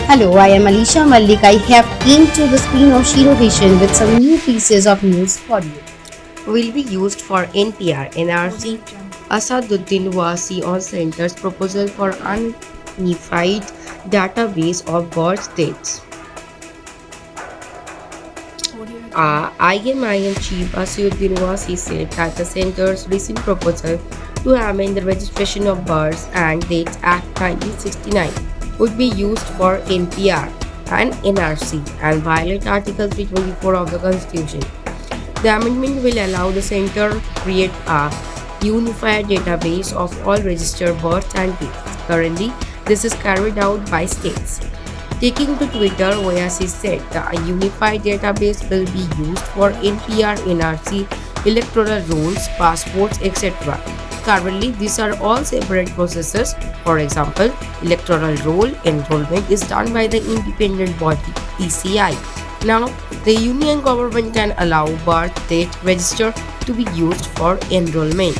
Hello, I am Alisha Malik. I have came to the screen of Shiro Vision with some new pieces of news for you. Will be used for NPR, NRC, Asaduddin Wasi on Center's proposal for unified database of birth dates. IMIM Chief Asaduddin Wasi said that the Center's recent proposal to amend the Registration of Births and Dates Act 1969 would be used for NPR and NRC and violate Article 324 of the Constitution. The amendment will allow the center to create a unified database of all registered births and dates. Currently, this is carried out by states. Taking to Twitter, Oyasi said the unified database will be used for NPR, NRC, electoral rolls, passports, etc. Currently, these are all separate processes. For example, electoral roll enrollment is done by the independent body ECI. Now, the union government can allow birth date register to be used for enrollment.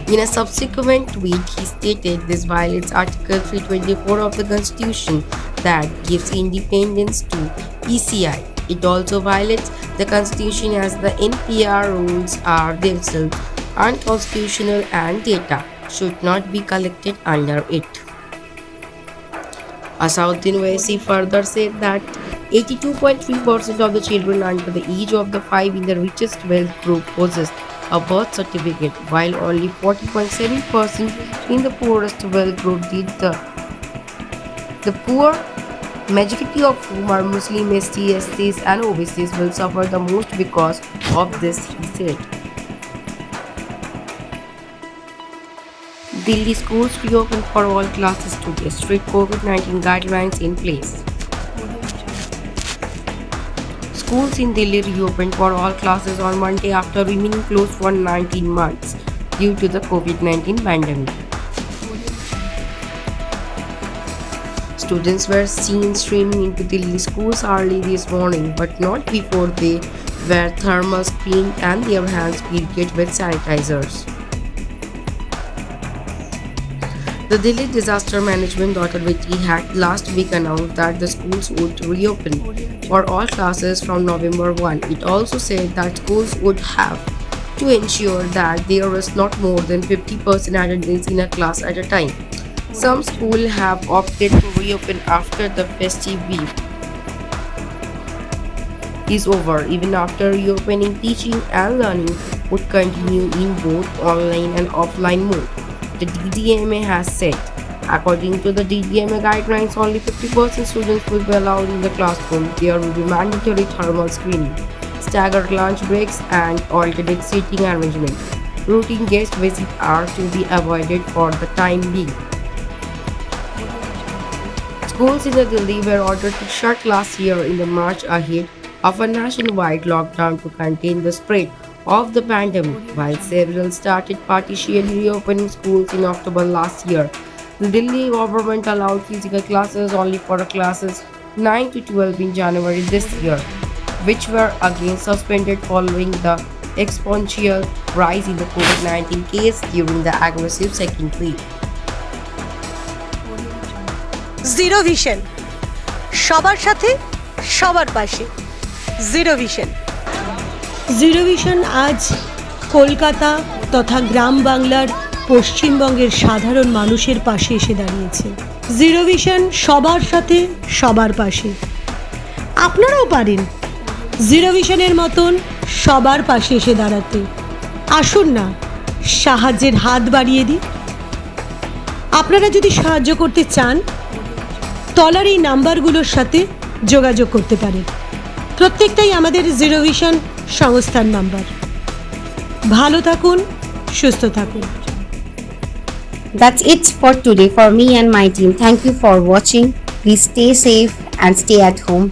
In a subsequent tweet, he stated this violates Article 324 of the Constitution that gives independence to ECI. It also violates the Constitution as the NPR rules are themselves unconstitutional and data should not be collected under it. Asaduddin Owaisi further said that 82.3% of the children under the age of the 5 in the richest wealth group possessed a birth certificate, while only 40.7% in the poorest wealth group did. The poor, majority of whom are Muslim, STs, and OBCs, will suffer the most because of this, he said. Delhi schools reopened for all classes today. Strict COVID-19 guidelines in place. Schools in Delhi reopened for all classes on Monday after remaining closed for 19 months due to the COVID-19 pandemic. Students were seen streaming into Delhi schools early this morning, but not before they were thermal screened and their hands sprayed with sanitizers. The Delhi Disaster Management Authority had last week announced that the schools would reopen for all classes from November 1. It also said that schools would have to ensure that there was not more than 50% attendance in a class at a time. Some schools have opted to reopen after the festive week is over. Even after reopening, teaching and learning would continue in both online and offline mode, the DDMA has said. According to the DDMA guidelines, only 50% students will be allowed in the classroom. There will be mandatory thermal screening, staggered lunch breaks, and alternate seating arrangement. Routine guest visits are to be avoided for the time being. Schools in Delhi were ordered to shut last year in the March ahead of a nationwide lockdown to contain the spread of the pandemic, while several started partially reopening schools in October last year. The Delhi government allowed physical classes only for classes 9 to 12 in January this year, which were again suspended following the exponential rise in the COVID-19 case during the aggressive second wave. Zero vision, সবার সাথে সবার পাশে। Zero vision আজ কলকাতা তথা গ্রাম বাংলার পশ্চিমবঙ্গের সাধারণ মানুষের পাশে এসে দাঁড়িয়েছে। জিরো ভিশন সবার সাথে সবার পাশে। আপনারাও পারেন জিরো ভিশনের মতন সবার পাশে এসে দাঁড়াতে। আসুন না, সাহায্যের হাত বাড়িয়ে দিই। আপনারা যদি সাহায্য করতে চান, তলার এই নাম্বারগুলোর সাথে যোগাযোগ করতে পারেন। প্রত্যেকটাই আমাদের জিরো ভিশন সংস্থার নাম্বার। ভালো থাকুন, সুস্থ থাকুন। That's it for today for me and my team. Thank you for watching. Please stay safe and stay at home.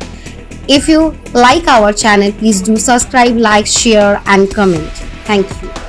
If you like our channel, please do subscribe, like, share, and comment. Thank you.